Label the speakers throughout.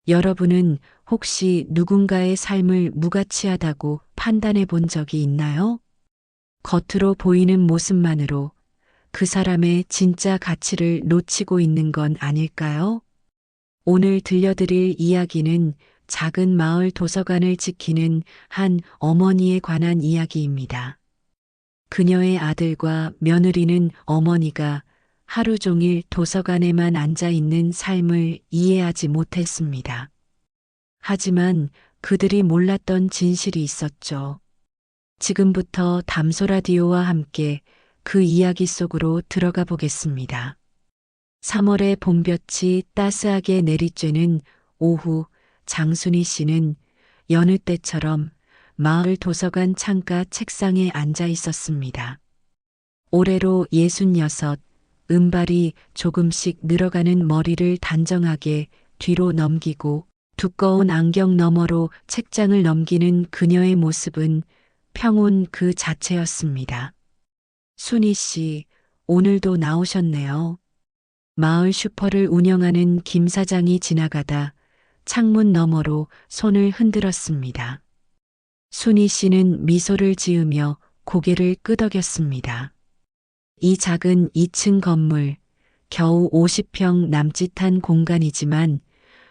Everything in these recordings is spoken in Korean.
Speaker 1: 여러분은 혹시 누군가의 삶을 무가치하다고 판단해 본 적이 있나요? 겉으로 보이는 모습만으로 그 사람의 진짜 가치를 놓치고 있는 건 아닐까요? 오늘 들려드릴 이야기는 작은 마을 도서관을 지키는 한 어머니에 관한 이야기입니다. 그녀의 아들과 며느리는 어머니가 하루 종일 도서관에만 앉아 있는 삶을 이해하지 못했습니다. 하지만 그들이 몰랐던 진실이 있었죠. 지금부터 담소 라디오와 함께 그 이야기 속으로 들어가 보겠습니다. 3월의 봄볕이 따스하게 내리쬐는 오후, 장순희 씨는 여느 때처럼 마을 도서관 창가 책상에 앉아 있었습니다. 올해로 66, 은발이 조금씩 늘어가는 머리를 단정하게 뒤로 넘기고 두꺼운 안경 너머로 책장을 넘기는 그녀의 모습은 평온 그 자체였습니다. 순희 씨, 오늘도 나오셨네요. 마을 슈퍼를 운영하는 김 사장이 지나가다 창문 너머로 손을 흔들었습니다. 순희 씨는 미소를 지으며 고개를 끄덕였습니다. 이 작은 2층 건물, 겨우 50평 남짓한 공간이지만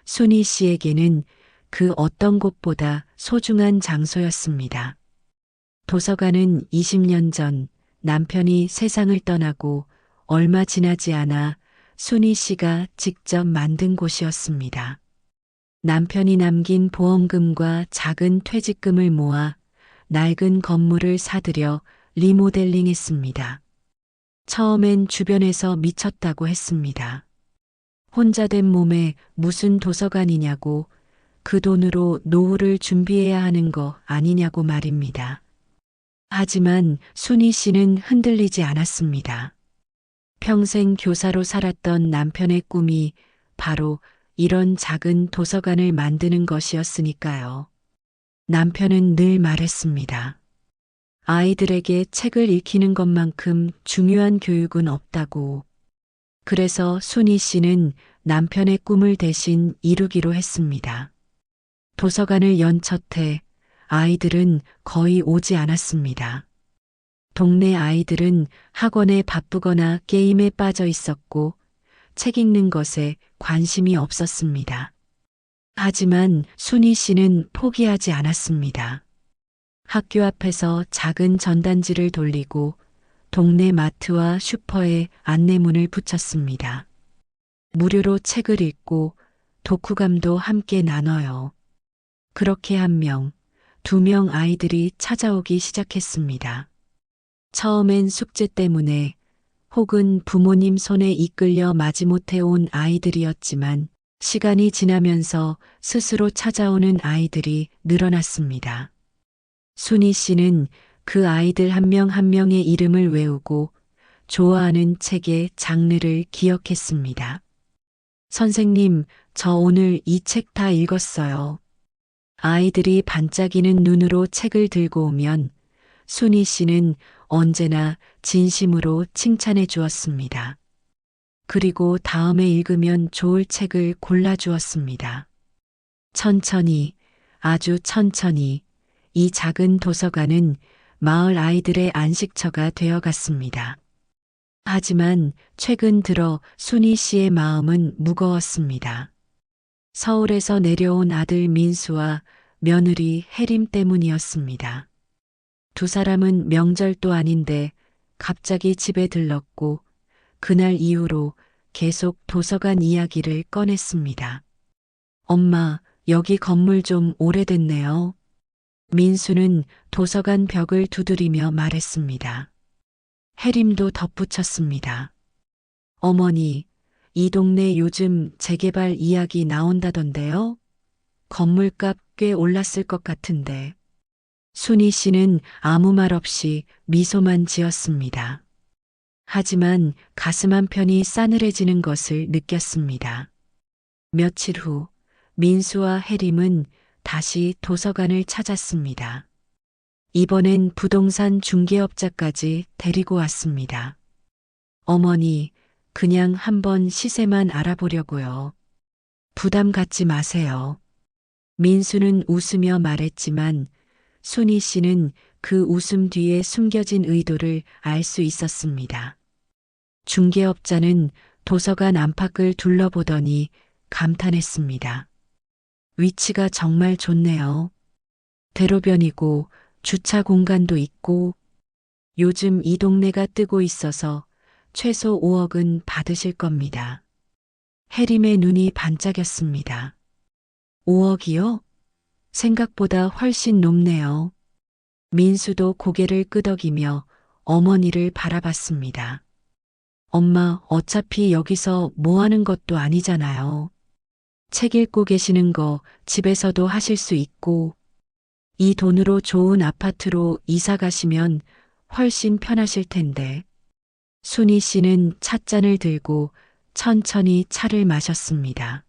Speaker 1: 순희 씨에게는 그 어떤 곳보다 소중한 장소였습니다. 도서관은 20년 전 남편이 세상을 떠나고 얼마 지나지 않아 순희 씨가 직접 만든 곳이었습니다. 남편이 남긴 보험금과 작은 퇴직금을 모아 낡은 건물을 사들여 리모델링했습니다. 처음엔 주변에서 미쳤다고 했습니다. 혼자 된 몸에 무슨 도서관이냐고, 그 돈으로 노후를 준비해야 하는 거 아니냐고 말입니다. 하지만 순희 씨는 흔들리지 않았습니다. 평생 교사로 살았던 남편의 꿈이 바로 이런 작은 도서관을 만드는 것이었으니까요. 남편은 늘 말했습니다. 아이들에게 책을 읽히는 것만큼 중요한 교육은 없다고. 그래서 순희 씨는 남편의 꿈을 대신 이루기로 했습니다. 도서관을 연 첫 해 아이들은 거의 오지 않았습니다. 동네 아이들은 학원에 바쁘거나 게임에 빠져 있었고 책 읽는 것에 관심이 없었습니다. 하지만 순희 씨는 포기하지 않았습니다. 학교 앞에서 작은 전단지를 돌리고 동네 마트와 슈퍼에 안내문을 붙였습니다. 무료로 책을 읽고 독후감도 함께 나눠요. 그렇게 1명, 2명 아이들이 찾아오기 시작했습니다. 처음엔 숙제 때문에 혹은 부모님 손에 이끌려 마지못해 온 아이들이었지만 시간이 지나면서 스스로 찾아오는 아이들이 늘어났습니다. 순희 씨는 그 아이들 한 명 한 명의 이름을 외우고 좋아하는 책의 장르를 기억했습니다. 선생님, 저 오늘 이 책 다 읽었어요. 아이들이 반짝이는 눈으로 책을 들고 오면 순희 씨는 언제나 진심으로 칭찬해 주었습니다. 그리고 다음에 읽으면 좋을 책을 골라주었습니다. 천천히, 아주 천천히 이 작은 도서관은 마을 아이들의 안식처가 되어갔습니다. 하지만 최근 들어 순희 씨의 마음은 무거웠습니다. 서울에서 내려온 아들 민수와 며느리 혜림 때문이었습니다. 2사람은 명절도 아닌데 갑자기 집에 들렀고 그날 이후로 계속 도서관 이야기를 꺼냈습니다. 엄마, 여기 건물 좀 오래됐네요. 민수는 도서관 벽을 두드리며 말했습니다. 혜림도 덧붙였습니다. 어머니, 이 동네 요즘 재개발 이야기 나온다던데요? 건물값 꽤 올랐을 것 같은데. 순희 씨는 아무 말 없이 미소만 지었습니다. 하지만 가슴 한편이 싸늘해지는 것을 느꼈습니다. 며칠 후 민수와 혜림은 다시 도서관을 찾았습니다. 이번엔 부동산 중개업자까지 데리고 왔습니다. 어머니, 그냥 한번 시세만 알아보려고요. 부담 갖지 마세요. 민수는 웃으며 말했지만 순희 씨는 그 웃음 뒤에 숨겨진 의도를 알 수 있었습니다. 중개업자는 도서관 안팎을 둘러보더니 감탄했습니다. 위치가 정말 좋네요. 대로변이고 주차 공간도 있고 요즘 이 동네가 뜨고 있어서 최소 5억은 받으실 겁니다. 해림의 눈이 반짝였습니다. 5억이요? 생각보다 훨씬 높네요. 민수도 고개를 끄덕이며 어머니를 바라봤습니다. 엄마, 어차피 여기서 뭐 하는 것도 아니잖아요. 책 읽고 계시는 거 집에서도 하실 수 있고, 이 돈으로 좋은 아파트로 이사 가시면 훨씬 편하실 텐데. 순희 씨는 찻잔을 들고 천천히 차를 마셨습니다.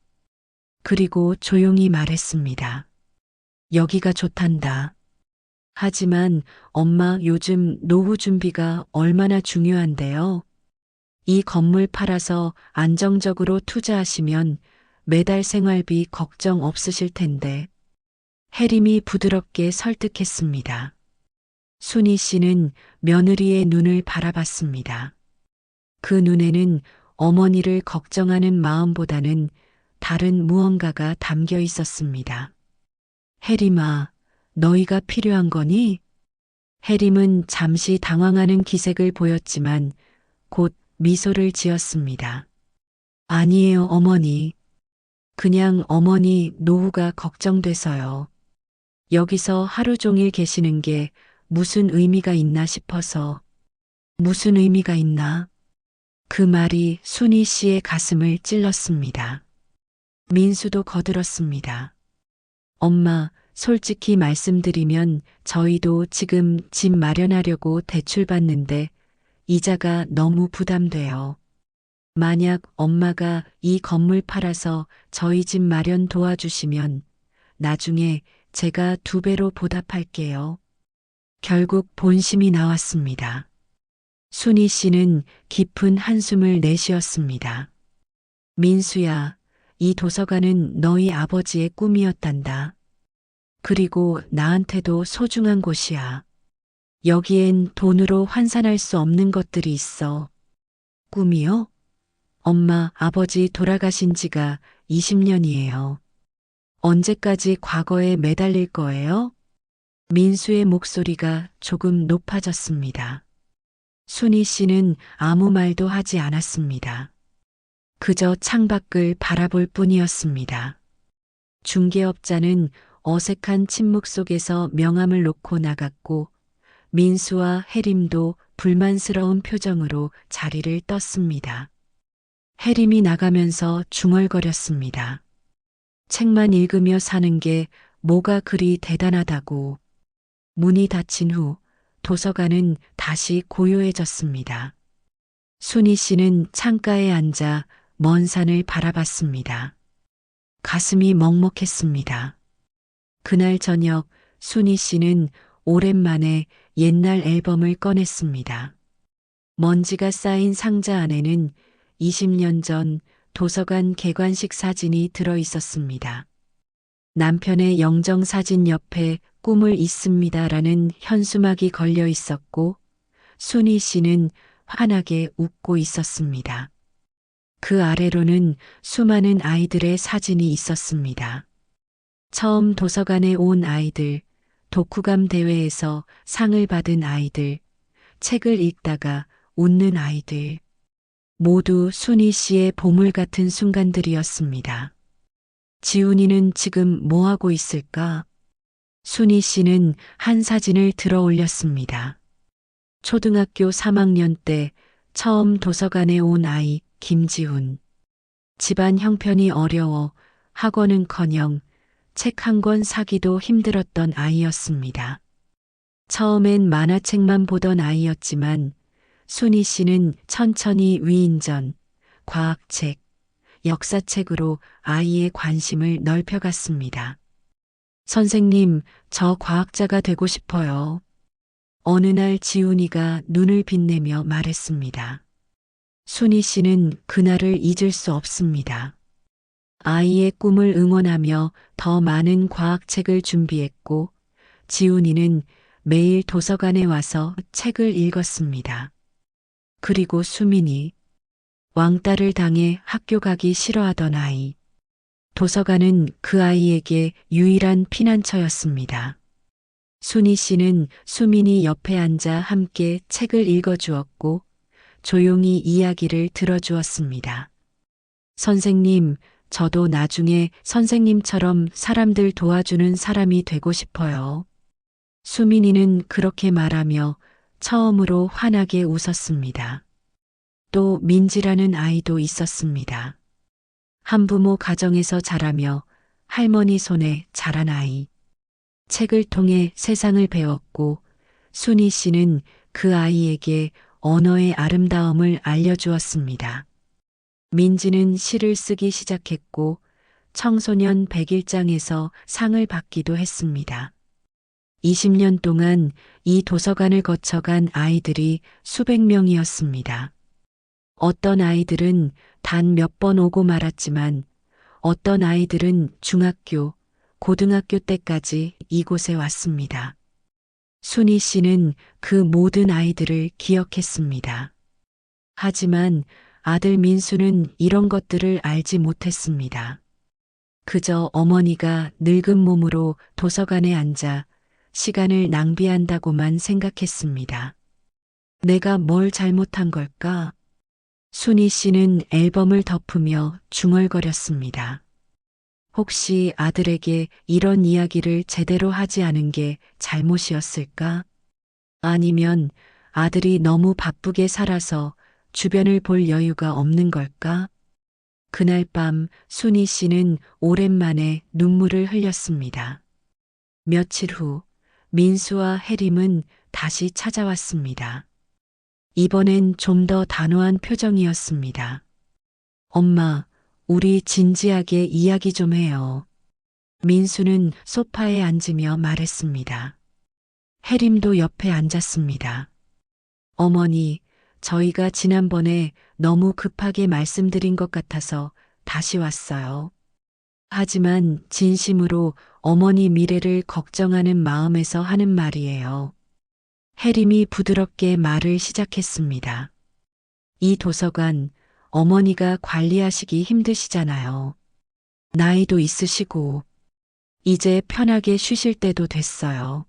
Speaker 1: 그리고 조용히 말했습니다. 여기가 좋단다. 하지만 엄마 요즘 노후 준비가 얼마나 중요한데요. 이 건물 팔아서 안정적으로 투자하시면 매달 생활비 걱정 없으실 텐데. 해림이 부드럽게 설득했습니다. 순희 씨는 며느리의 눈을 바라봤습니다. 그 눈에는 어머니를 걱정하는 마음보다는 다른 무언가가 담겨 있었습니다. 해림아, 너희가 필요한 거니? 해림은 잠시 당황하는 기색을 보였지만 곧 미소를 지었습니다. 아니에요, 어머니. 그냥 어머니 노후가 걱정돼서요. 여기서 하루 종일 계시는 게 무슨 의미가 있나 싶어서. 무슨 의미가 있나? 그 말이 순희 씨의 가슴을 찔렀습니다. 민수도 거들었습니다. 엄마, 솔직히 말씀드리면 저희도 지금 집 마련하려고 대출받는데 이자가 너무 부담돼요. 만약 엄마가 이 건물 팔아서 저희 집 마련 도와주시면 나중에 제가 2배로 보답할게요. 결국 본심이 나왔습니다. 순희 씨는 깊은 한숨을 내쉬었습니다. 민수야, 이 도서관은 너희 아버지의 꿈이었단다. 그리고 나한테도 소중한 곳이야. 여기엔 돈으로 환산할 수 없는 것들이 있어. 꿈이요? 엄마, 아버지 돌아가신 지가 20년이에요. 언제까지 과거에 매달릴 거예요? 민수의 목소리가 조금 높아졌습니다. 순희 씨는 아무 말도 하지 않았습니다. 그저 창밖을 바라볼 뿐이었습니다. 중개업자는 어색한 침묵 속에서 명함을 놓고 나갔고 민수와 해림도 불만스러운 표정으로 자리를 떴습니다. 해림이 나가면서 중얼거렸습니다. 책만 읽으며 사는 게 뭐가 그리 대단하다고. 문이 닫힌 후 도서관은 다시 고요해졌습니다. 순희 씨는 창가에 앉아 먼 산을 바라봤습니다. 가슴이 먹먹했습니다. 그날 저녁 순희 씨는 오랜만에 옛날 앨범을 꺼냈습니다. 먼지가 쌓인 상자 안에는 20년 전 도서관 개관식 사진이 들어 있었습니다. 남편의 영정 사진 옆에 꿈을 잊습니다라는 현수막이 걸려 있었고 순희 씨는 환하게 웃고 있었습니다. 그 아래로는 수많은 아이들의 사진이 있었습니다. 처음 도서관에 온 아이들, 독후감 대회에서 상을 받은 아이들, 책을 읽다가 웃는 아이들. 모두 순희 씨의 보물 같은 순간들이었습니다. 지훈이는 지금 뭐 하고 있을까? 순희 씨는 한 사진을 들어 올렸습니다. 초등학교 3학년 때 처음 도서관에 온 아이 김지훈. 집안 형편이 어려워 학원은커녕 책 한 권 사기도 힘들었던 아이였습니다. 처음엔 만화책만 보던 아이였지만 순희 씨는 천천히 위인전, 과학책, 역사책으로 아이의 관심을 넓혀갔습니다. 선생님, 저 과학자가 되고 싶어요. 어느 날 지훈이가 눈을 빛내며 말했습니다. 순희 씨는 그날을 잊을 수 없습니다. 아이의 꿈을 응원하며 더 많은 과학책을 준비했고, 지훈이는 매일 도서관에 와서 책을 읽었습니다. 그리고 수민이 왕따를 당해 학교 가기 싫어하던 아이. 도서관은 그 아이에게 유일한 피난처였습니다. 순희 씨는 수민이 옆에 앉아 함께 책을 읽어주었고, 조용히 이야기를 들어주었습니다. 선생님, 저도 나중에 선생님처럼 사람들 도와주는 사람이 되고 싶어요. 수민이는 그렇게 말하며 처음으로 환하게 웃었습니다. 또 민지라는 아이도 있었습니다. 한부모 가정에서 자라며 할머니 손에 자란 아이. 책을 통해 세상을 배웠고, 순희 씨는 그 아이에게 언어의 아름다움을 알려주었습니다. 민지는 시를 쓰기 시작했고, 청소년 101장에서 상을 받기도 했습니다. 20년 동안 이 도서관을 거쳐간 아이들이 수백 명이었습니다. 어떤 아이들은 단 몇 번 오고 말았지만, 어떤 아이들은 중학교, 고등학교 때까지 이곳에 왔습니다. 순희 씨는 그 모든 아이들을 기억했습니다. 하지만 아들 민수는 이런 것들을 알지 못했습니다. 그저 어머니가 늙은 몸으로 도서관에 앉아 시간을 낭비한다고만 생각했습니다. 내가 뭘 잘못한 걸까? 순희 씨는 앨범을 덮으며 중얼거렸습니다. 혹시 아들에게 이런 이야기를 제대로 하지 않은 게 잘못이었을까? 아니면 아들이 너무 바쁘게 살아서 주변을 볼 여유가 없는 걸까? 그날 밤 순희 씨는 오랜만에 눈물을 흘렸습니다. 며칠 후 민수와 혜림은 다시 찾아왔습니다. 이번엔 좀 더 단호한 표정이었습니다. 엄마, 우리 진지하게 이야기 좀 해요. 민수는 소파에 앉으며 말했습니다. 혜림도 옆에 앉았습니다. 어머니, 저희가 지난번에 너무 급하게 말씀드린 것 같아서 다시 왔어요. 하지만 진심으로 어머니 미래를 걱정하는 마음에서 하는 말이에요. 혜림이 부드럽게 말을 시작했습니다. 이 도서관, 어머니가 관리하시기 힘드시잖아요. 나이도 있으시고, 이제 편하게 쉬실 때도 됐어요.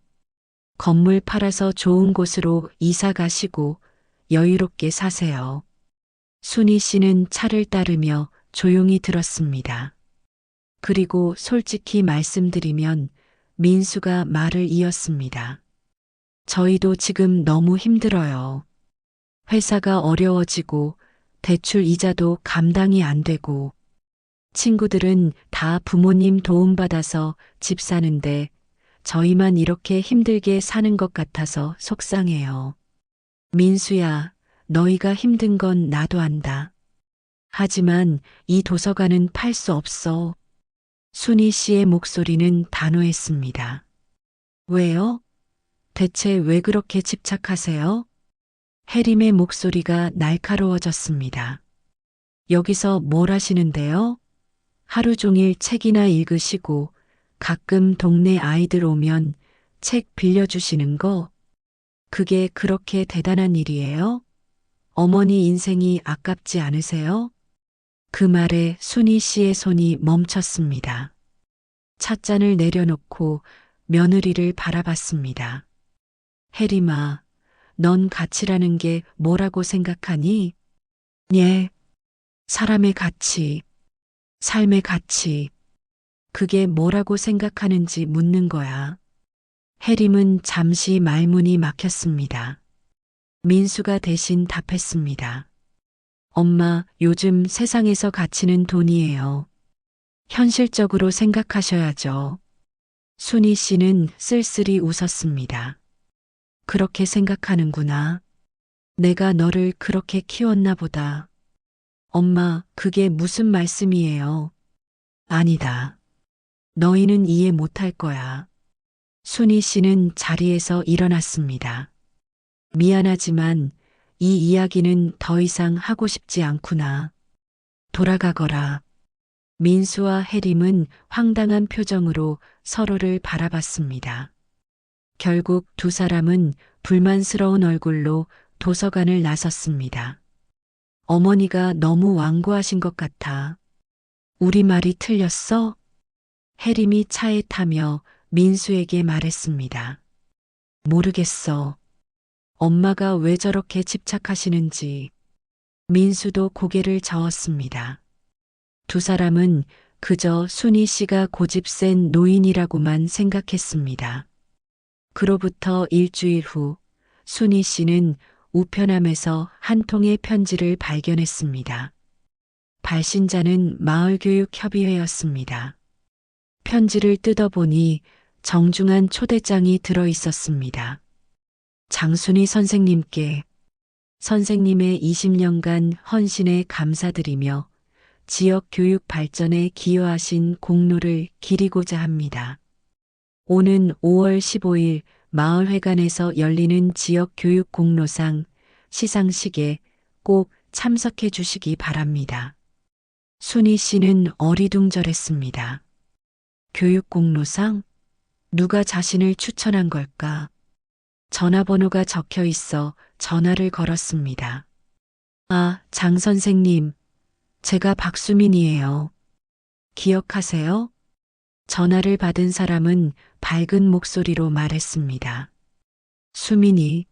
Speaker 1: 건물 팔아서 좋은 곳으로 이사 가시고 여유롭게 사세요. 순희 씨는 차를 따르며 조용히 들었습니다. 그리고 솔직히 말씀드리면 민수가 말을 이었습니다. 저희도 지금 너무 힘들어요. 회사가 어려워지고 대출 이자도 감당이 안 되고 친구들은 다 부모님 도움받아서 집 사는데 저희만 이렇게 힘들게 사는 것 같아서 속상해요. 민수야, 너희가 힘든 건 나도 안다. 하지만 이 도서관은 팔 수 없어. 순희 씨의 목소리는 단호했습니다. 왜요? 대체 왜 그렇게 집착하세요? 혜림의 목소리가 날카로워졌습니다. 여기서 뭘 하시는데요? 하루 종일 책이나 읽으시고 가끔 동네 아이들 오면 책 빌려주시는 거? 그게 그렇게 대단한 일이에요? 어머니 인생이 아깝지 않으세요? 그 말에 순희 씨의 손이 멈췄습니다. 찻잔을 내려놓고 며느리를 바라봤습니다. 혜림아, 넌 가치라는 게 뭐라고 생각하니? 예, 사람의 가치, 삶의 가치, 그게 뭐라고 생각하는지 묻는 거야. 혜림은 잠시 말문이 막혔습니다. 민수가 대신 답했습니다. 엄마, 요즘 세상에서 가치는 돈이에요. 현실적으로 생각하셔야죠. 순희 씨는 쓸쓸히 웃었습니다. 그렇게 생각하는구나. 내가 너를 그렇게 키웠나 보다. 엄마, 그게 무슨 말씀이에요? 아니다. 너희는 이해 못할 거야. 순희 씨는 자리에서 일어났습니다. 미안하지만 이 이야기는 더 이상 하고 싶지 않구나. 돌아가거라. 민수와 혜림은 황당한 표정으로 서로를 바라봤습니다. 결국 두 사람은 불만스러운 얼굴로 도서관을 나섰습니다. 어머니가 너무 완고하신 것 같아. 우리 말이 틀렸어? 혜림이 차에 타며 민수에게 말했습니다. 모르겠어. 엄마가 왜 저렇게 집착하시는지. 민수도 고개를 저었습니다. 두 사람은 그저 순희 씨가 고집센 노인이라고만 생각했습니다. 그로부터 일주일 후 순희 씨는 우편함에서 한 통의 편지를 발견했습니다. 발신자는 마을교육협의회였습니다. 편지를 뜯어보니 정중한 초대장이 들어 있었습니다. 장순희 선생님께 선생님의 20년간 헌신에 감사드리며 지역 교육 발전에 기여하신 공로를 기리고자 합니다. 오는 5월 15일 마을회관에서 열리는 지역 교육 공로상 시상식에 꼭 참석해 주시기 바랍니다. 순희 씨는 어리둥절했습니다. 교육 공로상? 누가 자신을 추천한 걸까? 전화번호가 적혀 있어 전화를 걸었습니다. 아, 장 선생님. 제가 박수민이에요. 기억하세요? 전화를 받은 사람은 밝은 목소리로 말했습니다. 수민이.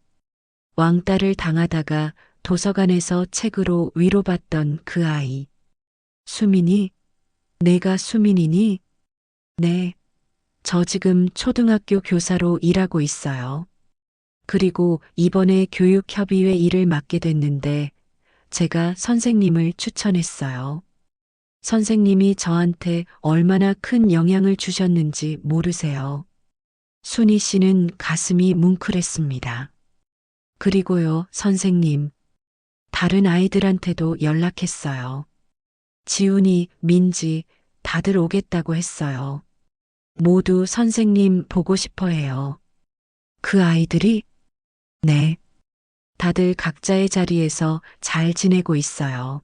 Speaker 1: 왕따를 당하다가 도서관에서 책으로 위로받던 그 아이. 수민이? 내가 수민이니? 네. 저 지금 초등학교 교사로 일하고 있어요. 그리고 이번에 교육협의회 일을 맡게 됐는데 제가 선생님을 추천했어요. 선생님이 저한테 얼마나 큰 영향을 주셨는지 모르세요. 순희 씨는 가슴이 뭉클했습니다. 그리고요, 선생님. 다른 아이들한테도 연락했어요. 지훈이, 민지, 다들 오겠다고 했어요. 모두 선생님 보고 싶어 해요. 그 아이들이? 네. 다들 각자의 자리에서 잘 지내고 있어요.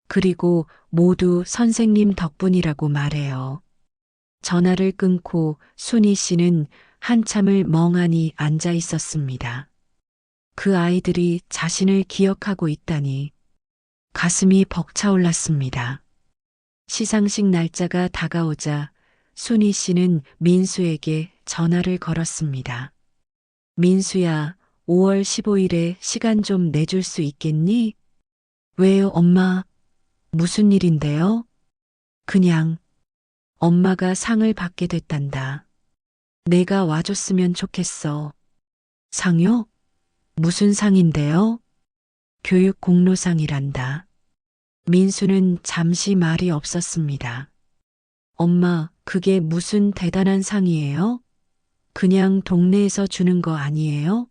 Speaker 1: 그리고 모두 선생님 덕분이라고 말해요. 전화를 끊고 순희 씨는 한참을 멍하니 앉아 있었습니다. 그 아이들이 자신을 기억하고 있다니 가슴이 벅차올랐습니다. 시상식 날짜가 다가오자 순희 씨는 민수에게 전화를 걸었습니다. 민수야, 5월 15일에 시간 좀 내줄 수 있겠니? 왜요, 엄마? 무슨 일인데요? 그냥 엄마가 상을 받게 됐단다. 내가 와줬으면 좋겠어. 상요? 무슨 상인데요? 교육 공로상이란다. 민수는 잠시 말이 없었습니다. 엄마, 그게 무슨 대단한 상이에요? 그냥 동네에서 주는 거 아니에요?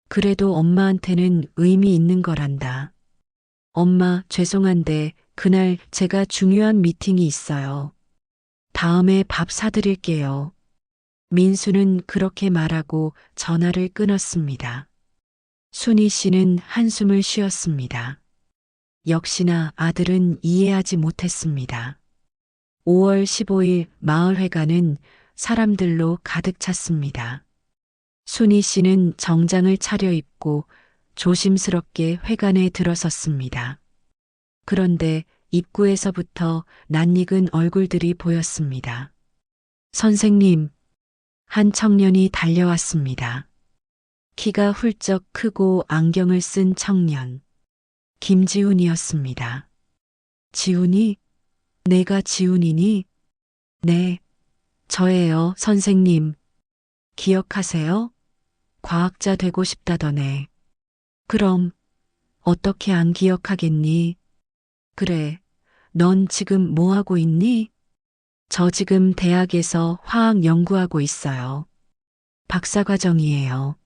Speaker 1: 그래도 엄마한테는 의미 있는 거란다. 엄마, 죄송한데 그날 제가 중요한 미팅이 있어요. 다음에 밥 사드릴게요. 민수는 그렇게 말하고 전화를 끊었습니다. 순희 씨는 한숨을 쉬었습니다. 역시나 아들은 이해하지 못했습니다. 5월 15일 마을회관은 사람들로 가득 찼습니다. 순희 씨는 정장을 차려입고 조심스럽게 회관에 들어섰습니다. 그런데 입구에서부터 낯익은 얼굴들이 보였습니다. 선생님, 한 청년이 달려왔습니다. 키가 훌쩍 크고 안경을 쓴 청년. 김지훈이었습니다. 지훈이? 내가 지훈이니? 네, 저예요, 선생님. 기억하세요? 과학자 되고 싶다더네. 그럼 어떻게 안 기억하겠니? 그래, 넌 지금 뭐 하고 있니? 저 지금 대학에서 화학 연구하고 있어요. 박사과정이에요.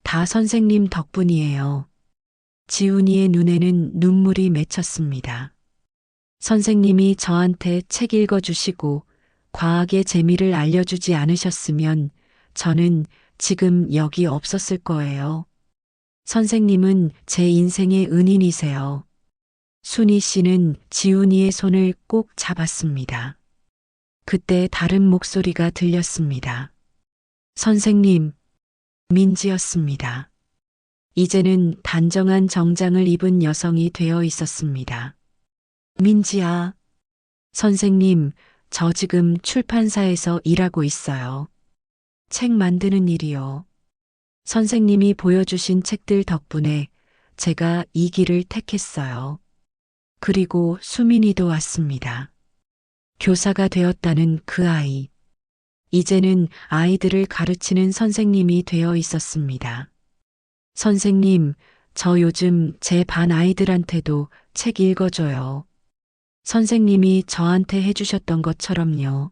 Speaker 1: 다 선생님 덕분이에요. 지훈이의 눈에는 눈물이 맺혔습니다. 선생님이 저한테 책 읽어주시고 과학의 재미를 알려주지 않으셨으면 저는 지금 여기 없었을 거예요. 선생님은 제 인생의 은인이세요. 순희 씨는 지훈이의 손을 꼭 잡았습니다. 그때 다른 목소리가 들렸습니다. 선생님, 민지였습니다. 이제는 단정한 정장을 입은 여성이 되어 있었습니다. 민지야, 선생님, 저 지금 출판사에서 일하고 있어요. 책 만드는 일이요. 선생님이 보여주신 책들 덕분에 제가 이 길을 택했어요. 그리고 수민이도 왔습니다. 교사가 되었다는 그 아이. 이제는 아이들을 가르치는 선생님이 되어 있었습니다. 선생님, 저 요즘 제 반 아이들한테도 책 읽어줘요. 선생님이 저한테 해주셨던 것처럼요.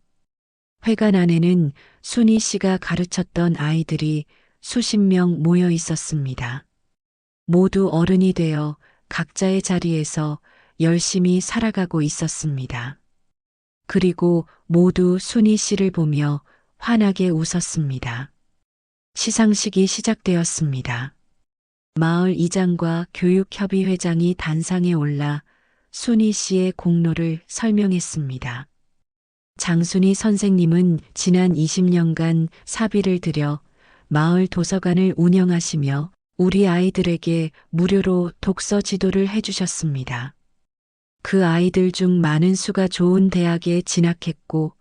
Speaker 1: 회관 안에는 순희 씨가 가르쳤던 아이들이 수십 명 모여 있었습니다. 모두 어른이 되어 각자의 자리에서 열심히 살아가고 있었습니다. 그리고 모두 순희 씨를 보며 환하게 웃었습니다. 시상식이 시작되었습니다. 마을 이장과 교육협의회장이 단상에 올라 순희 씨의 공로를 설명했습니다. 장순희 선생님은 지난 20년간 사비를 들여 마을 도서관을 운영하시며 우리 아이들에게 무료로 독서 지도를 해주셨습니다. 그 아이들 중 많은 수가 좋은 대학에 진학했고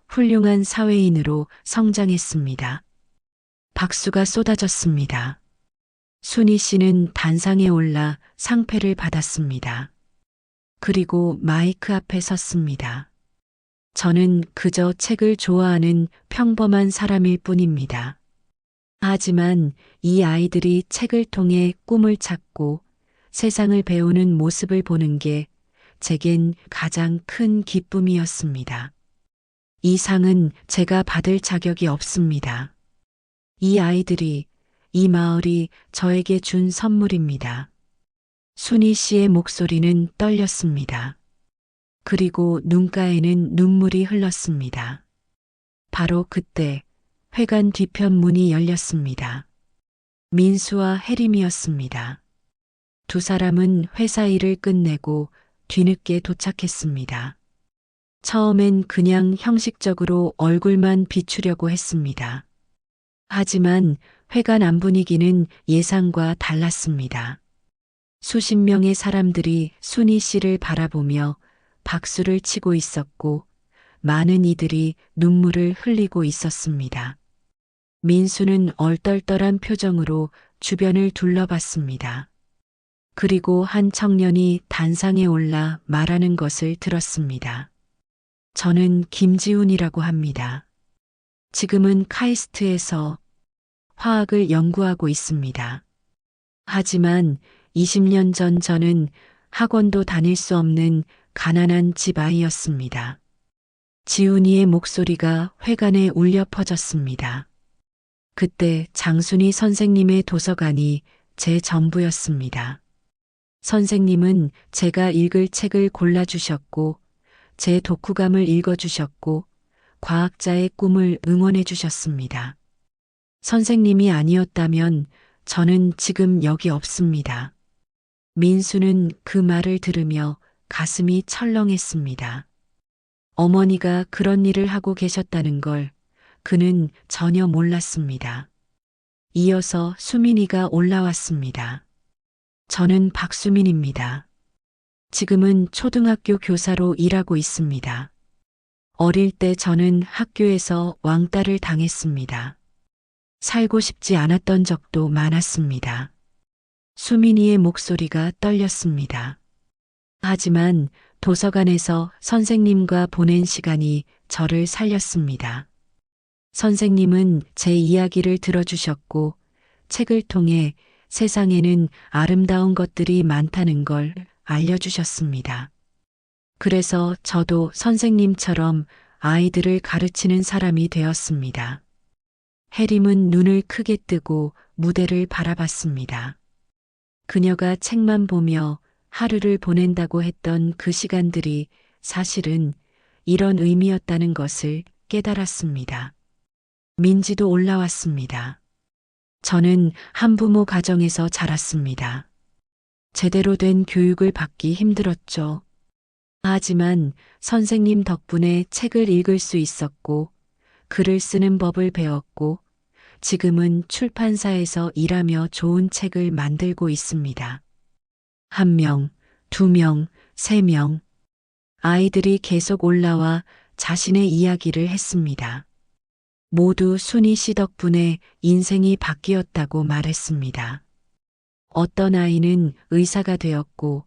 Speaker 1: 훌륭한 사회인으로 성장했습니다. 박수가 쏟아졌습니다. 순희 씨는 단상에 올라 상패를 받았습니다. 그리고 마이크 앞에 섰습니다. 저는 그저 책을 좋아하는 평범한 사람일 뿐입니다. 하지만 이 아이들이 책을 통해 꿈을 찾고 세상을 배우는 모습을 보는 게 제겐 가장 큰 기쁨이었습니다. 이 상은 제가 받을 자격이 없습니다. 이 아이들이, 이 마을이 저에게 준 선물입니다. 순희 씨의 목소리는 떨렸습니다. 그리고 눈가에는 눈물이 흘렀습니다. 바로 그때 회관 뒤편 문이 열렸습니다. 민수와 혜림이었습니다. 두 사람은 회사 일을 끝내고 뒤늦게 도착했습니다. 처음엔 그냥 형식적으로 얼굴만 비추려고 했습니다. 하지만 회관 안 분위기는 예상과 달랐습니다. 수십 명의 사람들이 순희 씨를 바라보며 박수를 치고 있었고 많은 이들이 눈물을 흘리고 있었습니다. 민수는 얼떨떨한 표정으로 주변을 둘러봤습니다. 그리고 한 청년이 단상에 올라 말하는 것을 들었습니다. 저는 김지훈이라고 합니다. 지금은 카이스트에서 화학을 연구하고 있습니다. 하지만 20년 전 저는 학원도 다닐 수 없는 가난한 집 아이였습니다. 지훈이의 목소리가 회관에 울려 퍼졌습니다. 그때 장순희 선생님의 도서관이 제 전부였습니다. 선생님은 제가 읽을 책을 골라주셨고, 제 독후감을 읽어주셨고, 과학자의 꿈을 응원해 주셨습니다. 선생님이 아니었다면 저는 지금 여기 없습니다. 민수는 그 말을 들으며 가슴이 철렁했습니다. 어머니가 그런 일을 하고 계셨다는 걸 그는 전혀 몰랐습니다. 이어서 수민이가 올라왔습니다. 저는 박수민입니다. 지금은 초등학교 교사로 일하고 있습니다. 어릴 때 저는 학교에서 왕따를 당했습니다. 살고 싶지 않았던 적도 많았습니다. 수민이의 목소리가 떨렸습니다. 하지만 도서관에서 선생님과 보낸 시간이 저를 살렸습니다. 선생님은 제 이야기를 들어주셨고 책을 통해 세상에는 아름다운 것들이 많다는 걸 알려주셨습니다. 그래서 저도 선생님처럼 아이들을 가르치는 사람이 되었습니다. 혜림은 눈을 크게 뜨고 무대를 바라봤습니다. 그녀가 책만 보며 하루를 보낸다고 했던 그 시간들이 사실은 이런 의미였다는 것을 깨달았습니다. 민지도 올라왔습니다. 저는 한부모 가정에서 자랐습니다. 제대로 된 교육을 받기 힘들었죠. 하지만 선생님 덕분에 책을 읽을 수 있었고, 글을 쓰는 법을 배웠고, 지금은 출판사에서 일하며 좋은 책을 만들고 있습니다. 한 명, 두 명, 세 명. 아이들이 계속 올라와 자신의 이야기를 했습니다. 모두 순희 씨 덕분에 인생이 바뀌었다고 말했습니다. 어떤 아이는 의사가 되었고,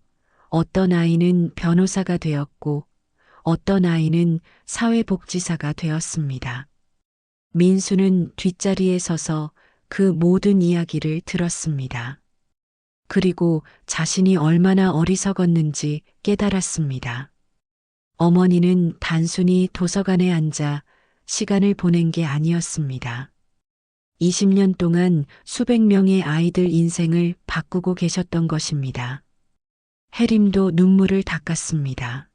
Speaker 1: 어떤 아이는 변호사가 되었고, 어떤 아이는 사회복지사가 되었습니다. 민수는 뒷자리에 서서 그 모든 이야기를 들었습니다. 그리고 자신이 얼마나 어리석었는지 깨달았습니다. 어머니는 단순히 도서관에 앉아 시간을 보낸 게 아니었습니다. 20년 동안 수백 명의 아이들 인생을 바꾸고 계셨던 것입니다. 해림도 눈물을 닦았습니다.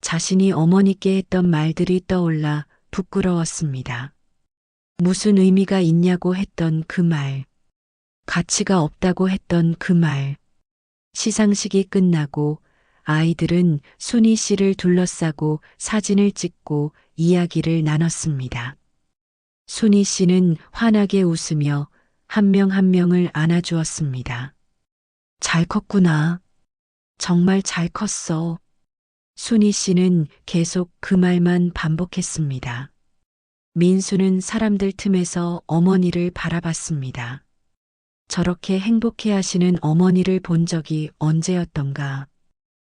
Speaker 1: 자신이 어머니께 했던 말들이 떠올라 부끄러웠습니다. 무슨 의미가 있냐고 했던 그 말, 가치가 없다고 했던 그 말. 시상식이 끝나고 아이들은 순희 씨를 둘러싸고 사진을 찍고 이야기를 나눴습니다. 순희 씨는 환하게 웃으며 한 명 한 명을 안아주었습니다. 잘 컸구나. 정말 잘 컸어. 순희 씨는 계속 그 말만 반복했습니다. 민수는 사람들 틈에서 어머니를 바라봤습니다. 저렇게 행복해 하시는 어머니를 본 적이 언제였던가.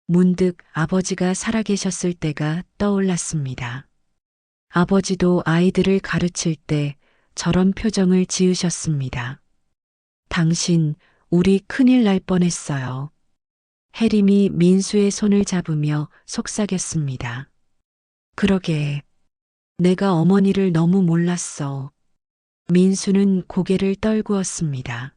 Speaker 1: 문득 아버지가 살아계셨을 때가 떠올랐습니다. 아버지도 아이들을 가르칠 때 저런 표정을 지으셨습니다. 당신, 우리 큰일 날 뻔했어요. 해림이 민수의 손을 잡으며 속삭였습니다. 그러게, 내가 어머니를 너무 몰랐어. 민수는 고개를 떨구었습니다.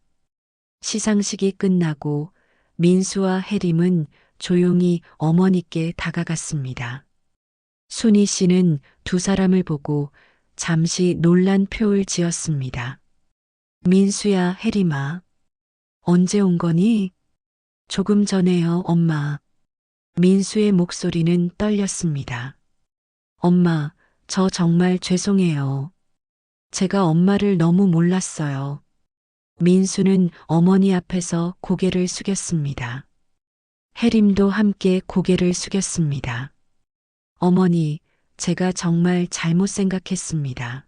Speaker 1: 시상식이 끝나고 민수와 해림은 조용히 어머니께 다가갔습니다. 순희 씨는 두 사람을 보고 잠시 놀란 표를 지었습니다. 민수야, 해림아. 언제 온 거니? 조금 전에요, 엄마. 민수의 목소리는 떨렸습니다. 엄마, 저 정말 죄송해요. 제가 엄마를 너무 몰랐어요. 민수는 어머니 앞에서 고개를 숙였습니다. 해림도 함께 고개를 숙였습니다. 어머니, 제가 정말 잘못 생각했습니다.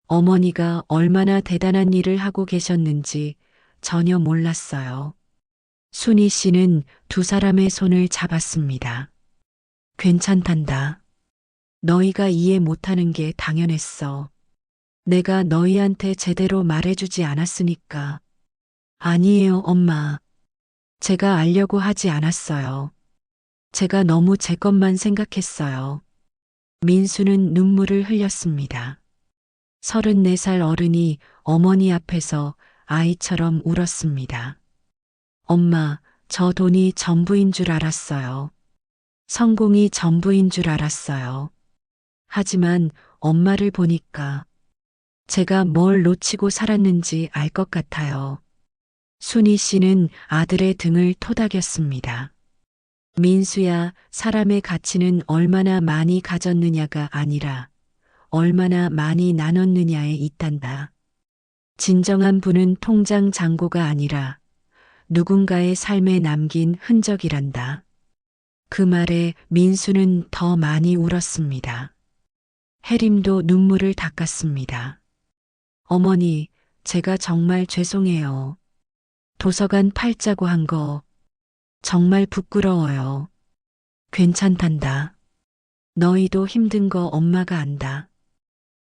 Speaker 1: 어머니가 얼마나 대단한 일을 하고 계셨는지 전혀 몰랐어요. 순희 씨는 두 사람의 손을 잡았습니다. 괜찮단다. 너희가 이해 못하는 게 당연했어. 내가 너희한테 제대로 말해주지 않았으니까. 아니에요, 엄마. 제가 알려고 하지 않았어요. 제가 너무 제 것만 생각했어요. 민수는 눈물을 흘렸습니다. 34살 어른이 어머니 앞에서 아이처럼 울었습니다. 엄마, 저 돈이 전부인 줄 알았어요. 성공이 전부인 줄 알았어요. 하지만 엄마를 보니까 제가 뭘 놓치고 살았는지 알 것 같아요. 순희 씨는 아들의 등을 토닥였습니다. 민수야, 사람의 가치는 얼마나 많이 가졌느냐가 아니라 얼마나 많이 나눴느냐에 있단다. 진정한 부는 통장 잔고가 아니라 누군가의 삶에 남긴 흔적이란다. 그 말에 민수는 더 많이 울었습니다. 해림도 눈물을 닦았습니다. 어머니, 제가 정말 죄송해요. 도서관 팔자고 한 거 정말 부끄러워요. 괜찮단다. 너희도 힘든 거 엄마가 안다.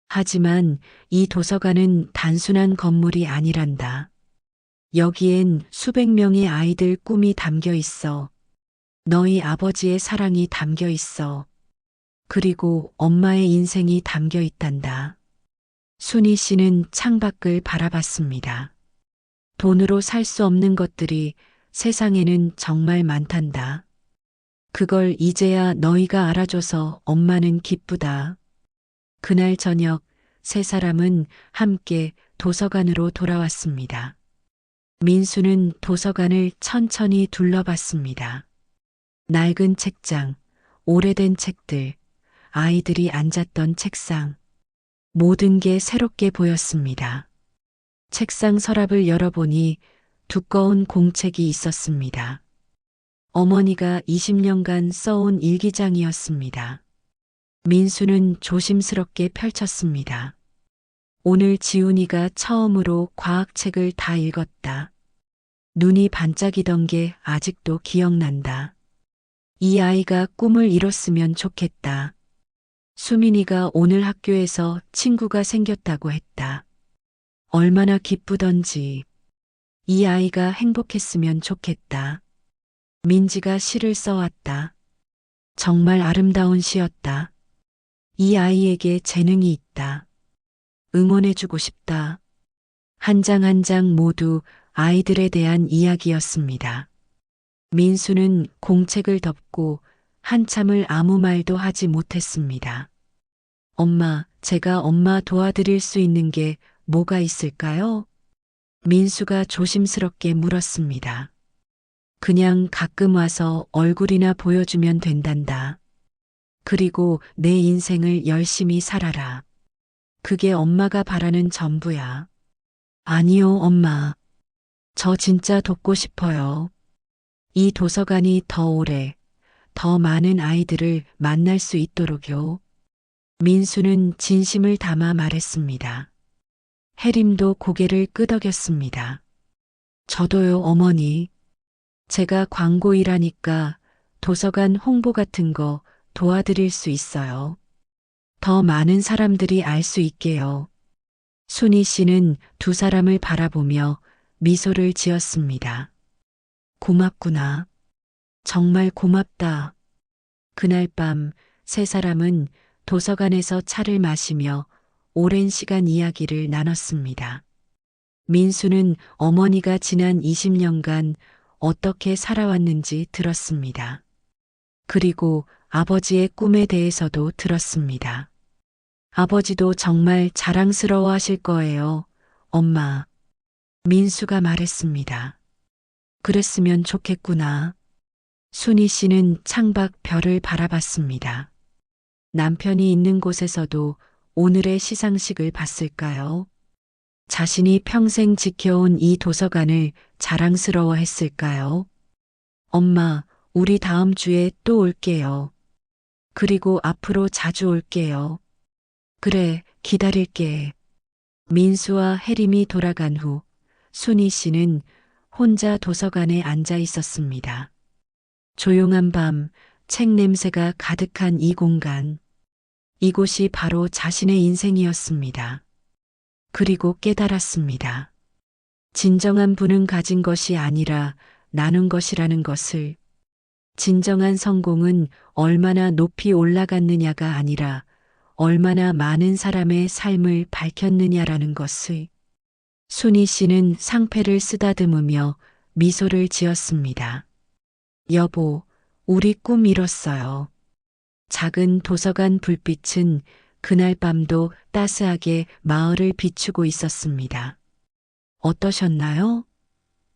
Speaker 1: 하지만 이 도서관은 단순한 건물이 아니란다. 여기엔 수백 명의 아이들 꿈이 담겨 있어. 너희 아버지의 사랑이 담겨 있어. 그리고 엄마의 인생이 담겨 있단다. 순희 씨는 창밖을 바라봤습니다. 돈으로 살 수 없는 것들이 세상에는 정말 많단다. 그걸 이제야 너희가 알아줘서 엄마는 기쁘다. 그날 저녁 세 사람은 함께 도서관으로 돌아왔습니다. 민수는 도서관을 천천히 둘러봤습니다. 낡은 책장, 오래된 책들, 아이들이 앉았던 책상, 모든 게 새롭게 보였습니다. 책상 서랍을 열어보니 두꺼운 공책이 있었습니다. 어머니가 20년간 써온 일기장이었습니다. 민수는 조심스럽게 펼쳤습니다. 오늘 지훈이가 처음으로 과학책을 다 읽었다. 눈이 반짝이던 게 아직도 기억난다. 이 아이가 꿈을 이뤘으면 좋겠다. 수민이가 오늘 학교에서 친구가 생겼다고 했다. 얼마나 기쁘던지. 이 아이가 행복했으면 좋겠다. 민지가 시를 써왔다. 정말 아름다운 시였다. 이 아이에게 재능이 있다. 응원해주고 싶다. 한 장 한 장 모두 아이들에 대한 이야기였습니다. 민수는 공책을 덮고 한참을 아무 말도 하지 못했습니다. 엄마, 제가 엄마 도와드릴 수 있는 게 뭐가 있을까요? 민수가 조심스럽게 물었습니다. 그냥 가끔 와서 얼굴이나 보여주면 된단다. 그리고 내 인생을 열심히 살아라. 그게 엄마가 바라는 전부야. 아니요, 엄마. 저 진짜 돕고 싶어요. 이 도서관이 더 오래, 더 많은 아이들을 만날 수 있도록요. 민수는 진심을 담아 말했습니다. 혜림도 고개를 끄덕였습니다. 저도요, 어머니. 제가 광고 일하니까 도서관 홍보 같은 거 도와드릴 수 있어요. 더 많은 사람들이 알 수 있게요. 순희 씨는 두 사람을 바라보며 미소를 지었습니다. 고맙구나. 정말 고맙다. 그날 밤 세 사람은 도서관에서 차를 마시며 오랜 시간 이야기를 나눴습니다. 민수는 어머니가 지난 20년간 어떻게 살아왔는지 들었습니다. 그리고 아버지의 꿈에 대해서도 들었습니다. 아버지도 정말 자랑스러워 하실 거예요, 엄마. 민수가 말했습니다. 그랬으면 좋겠구나. 순희 씨는 창밖 별을 바라봤습니다. 남편이 있는 곳에서도 오늘의 시상식을 봤을까요? 자신이 평생 지켜온 이 도서관을 자랑스러워 했을까요? 엄마, 우리 다음 주에 또 올게요. 그리고 앞으로 자주 올게요. 그래, 기다릴게. 민수와 혜림이 돌아간 후 순희 씨는 혼자 도서관에 앉아 있었습니다. 조용한 밤, 책 냄새가 가득한 이 공간. 이곳이 바로 자신의 인생이었습니다. 그리고 깨달았습니다. 진정한 부는 가진 것이 아니라 나눈 것이라는 것을. 진정한 성공은 얼마나 높이 올라갔느냐가 아니라 얼마나 많은 사람의 삶을 밝혔느냐라는 것을. 순희 씨는 상패를 쓰다듬으며 미소를 지었습니다. 여보, 우리 꿈 이뤘어요. 작은 도서관 불빛은 그날 밤도 따스하게 마을을 비추고 있었습니다. 어떠셨나요?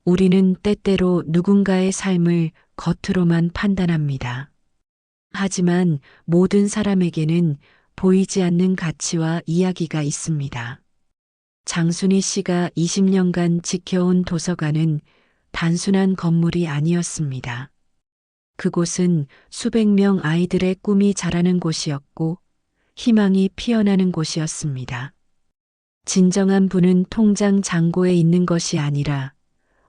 Speaker 1: 우리는 때때로 누군가의 삶을 겉으로만 판단합니다. 하지만 모든 사람에게는 보이지 않는 가치와 이야기가 있습니다. 장순희 씨가 20년간 지켜온 도서관은 단순한 건물이 아니었습니다. 그곳은 수백 명 아이들의 꿈이 자라는 곳이었고 희망이 피어나는 곳이었습니다. 진정한 부는 통장 잔고에 있는 것이 아니라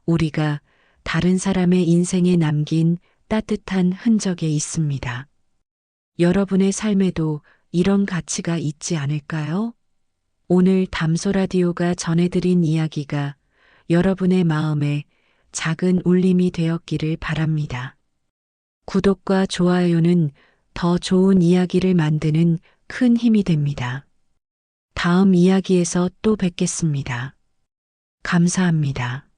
Speaker 1: 우리가 다른 사람의 인생에 남긴 따뜻한 흔적에 있습니다. 여러분의 삶에도 이런 가치가 있지 않을까요? 오늘 담소 라디오가 전해드린 이야기가 여러분의 마음에 작은 울림이 되었기를 바랍니다. 구독과 좋아요는 더 좋은 이야기를 만드는 큰 힘이 됩니다. 다음 이야기에서 또 뵙겠습니다. 감사합니다.